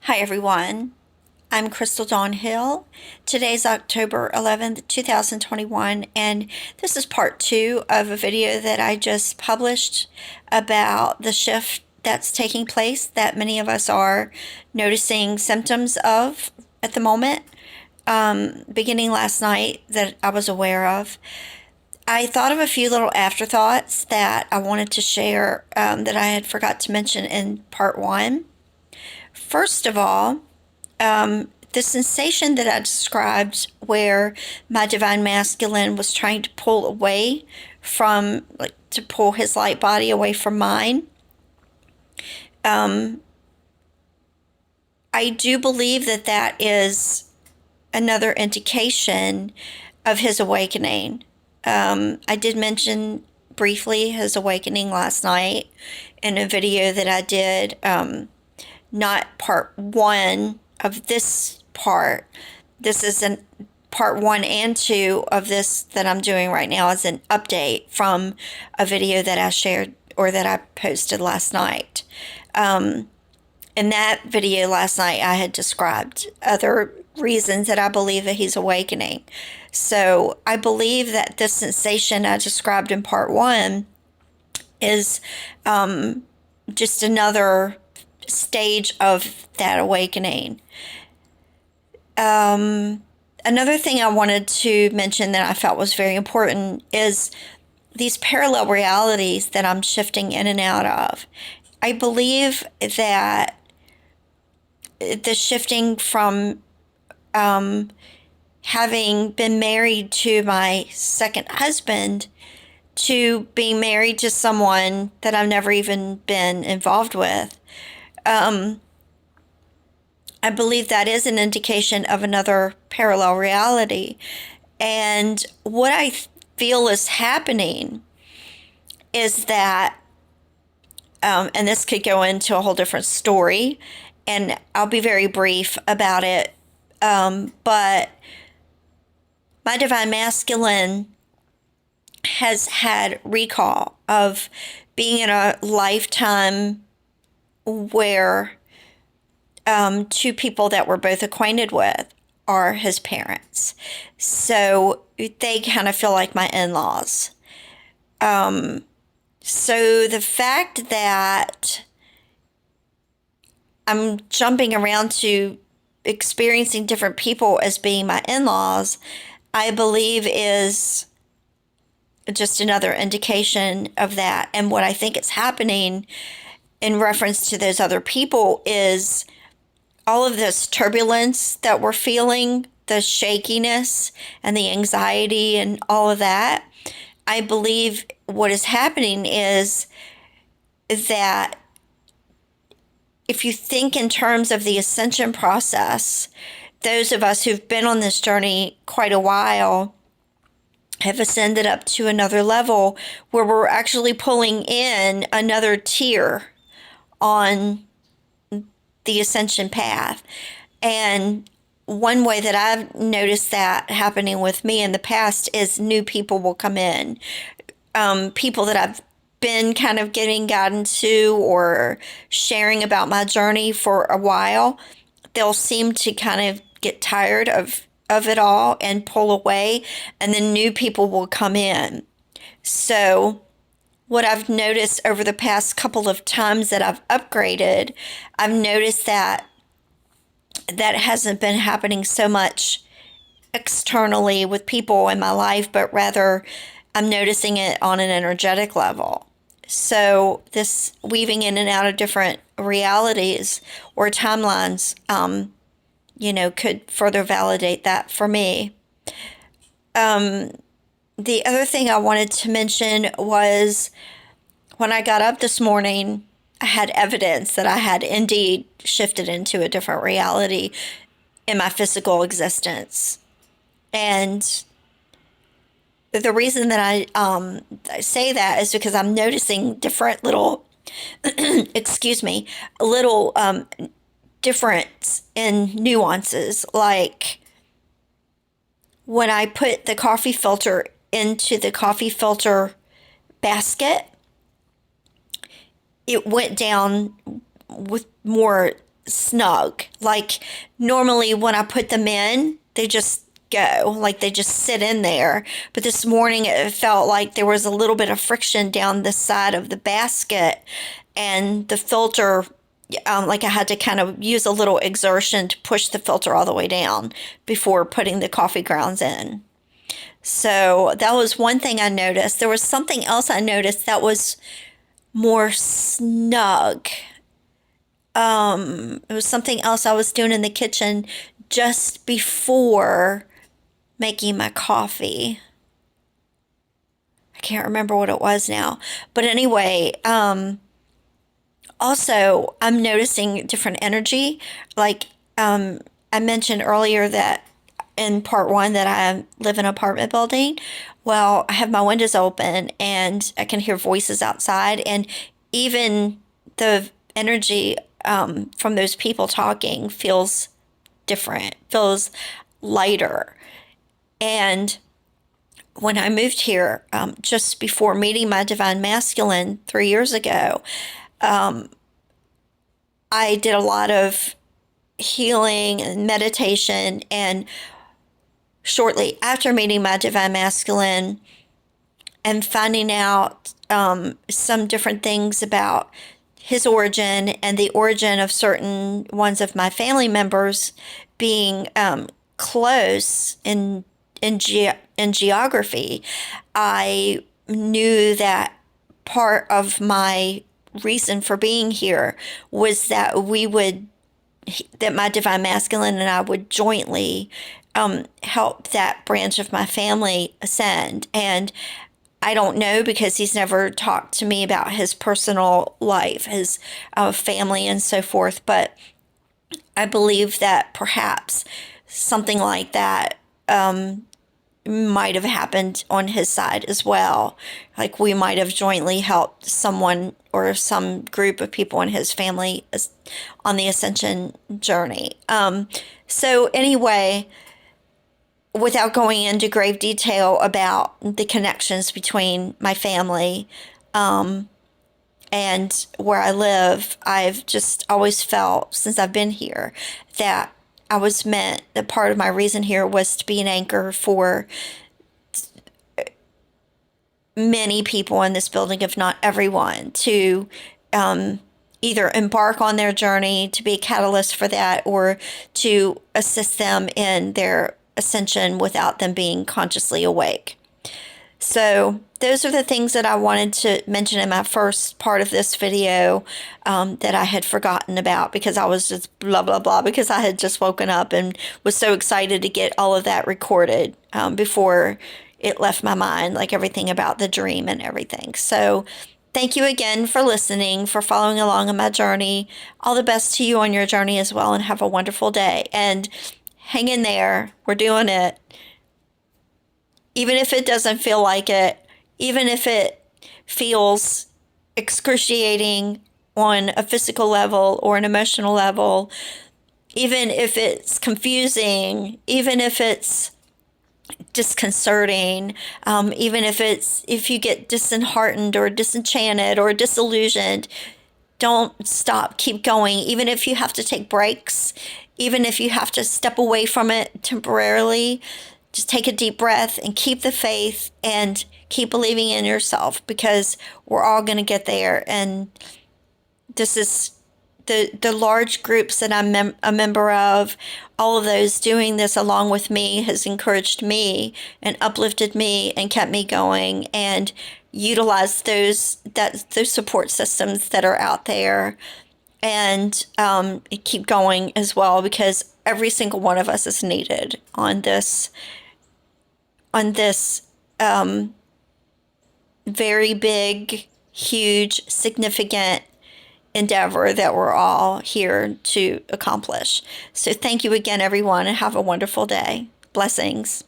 Hi everyone, I'm Crystal Dawn Hill. Today's October 11th, 2021, and this is part two of a video that I just published about the shift that's taking place that many of us are noticing symptoms of at the moment, beginning last night that I was aware of. I thought of a few little afterthoughts that I wanted to share that I had forgot to mention in part one. First of all, the sensation that I described where my divine masculine was trying to pull away from, like, to pull his light body away from mine. I do believe that that is another indication of his awakening. I did mention briefly his awakening last night in a video that I did, not part one of this part. This is an part one and two of this that I'm doing right now as an update from a video that I shared or that I posted last night. In that video last night, I had described other reasons that I believe that he's awakening. So I believe that this sensation I described in part one is just another stage of that awakening. Another thing I wanted to mention that I felt was very important is these parallel realities that I'm shifting in and out of. I believe that the shifting from having been married to my second husband to being married to someone that I've never even been involved with, I believe that is an indication of another parallel reality. And what I feel is happening is that, and this could go into a whole different story, and I'll be very brief about it, but my divine masculine has had recall of being in a lifetime where two people that we're both acquainted with are his parents. So they kind of feel like my in-laws. So the fact that I'm jumping around to experiencing different people as being my in-laws, I believe is just another indication of that. And what I think is happening in reference to those other people is all of this turbulence that we're feeling, the shakiness and the anxiety and all of that. I believe what is happening is that if you think in terms of the ascension process, those of us who've been on this journey quite a while have ascended up to another level where we're actually pulling in another tier on the ascension path. And one way that I've noticed that happening with me in the past is new people will come in. People that I've been kind of getting guidance to or sharing about my journey for a while, they'll seem to kind of get tired of it all and pull away, and then new people will come in. So what I've noticed over the past couple of times that I've upgraded, I've noticed that that hasn't been happening so much externally with people in my life, but rather I'm noticing it on an energetic level. So this weaving in and out of different realities or timelines, could further validate that for me. The other thing I wanted to mention was when I got up this morning, I had evidence that I had indeed shifted into a different reality in my physical existence. And the reason that I say that is because I'm noticing different little, little difference in nuances. Like when I put the coffee filter into the coffee filter basket, it went down with more snug. Like normally when I put them in, they just go, like they just sit in there. But this morning it felt like there was a little bit of friction down the side of the basket, and the filter, like I had to kind of use a little exertion to push the filter all the way down before putting the coffee grounds in. So that was one thing I noticed. There was something else I noticed that was more snug. It was something else I was doing in the kitchen just before making my coffee. I can't remember what it was now. But anyway, also I'm noticing different energy. Like I mentioned earlier that in part one that I live in an apartment building. Well, I have my windows open and I can hear voices outside, and even the energy from those people talking feels different, feels lighter. And when I moved here, just before meeting my divine masculine 3 years ago, I did a lot of healing and meditation. And shortly after meeting my divine masculine and finding out some different things about his origin and the origin of certain ones of my family members being close in geography, I knew that part of my reason for being here was that my divine masculine and I would jointly help that branch of my family ascend. And I don't know, because he's never talked to me about his personal life, his family, and so forth. But I believe that perhaps something like that might have happened on his side as well. Like we might have jointly helped someone or some group of people in his family on the ascension journey. So anyway, without going into grave detail about the connections between my family and where I live, I've just always felt since I've been here that I was meant, that part of my reason here was to be an anchor for many people in this building, if not everyone, to either embark on their journey, to be a catalyst for that, or to assist them in their ascension without them being consciously awake. So those are the things that I wanted to mention in my first part of this video that I had forgotten about, because I was just blah, blah, blah, because I had just woken up and was so excited to get all of that recorded before it left my mind, like everything about the dream and everything. So thank you again for listening, for following along on my journey. All the best to you on your journey as well, and have a wonderful day. And hang in there. We're doing it. Even if it doesn't feel like it, even if it feels excruciating on a physical level or an emotional level, even if it's confusing, even if it's disconcerting, even if you get disheartened or disenchanted or disillusioned, don't stop, keep going. Even if you have to take breaks, even if you have to step away from it temporarily, just take a deep breath and keep the faith and keep believing in yourself, because we're all going to get there. And this is the large groups that I'm a member of, all of those doing this along with me has encouraged me and uplifted me and kept me going, and utilized those support systems that are out there, and keep going as well, because every single one of us is needed on this very big, huge, significant endeavor that we're all here to accomplish. So thank you again, everyone, and have a wonderful day. Blessings.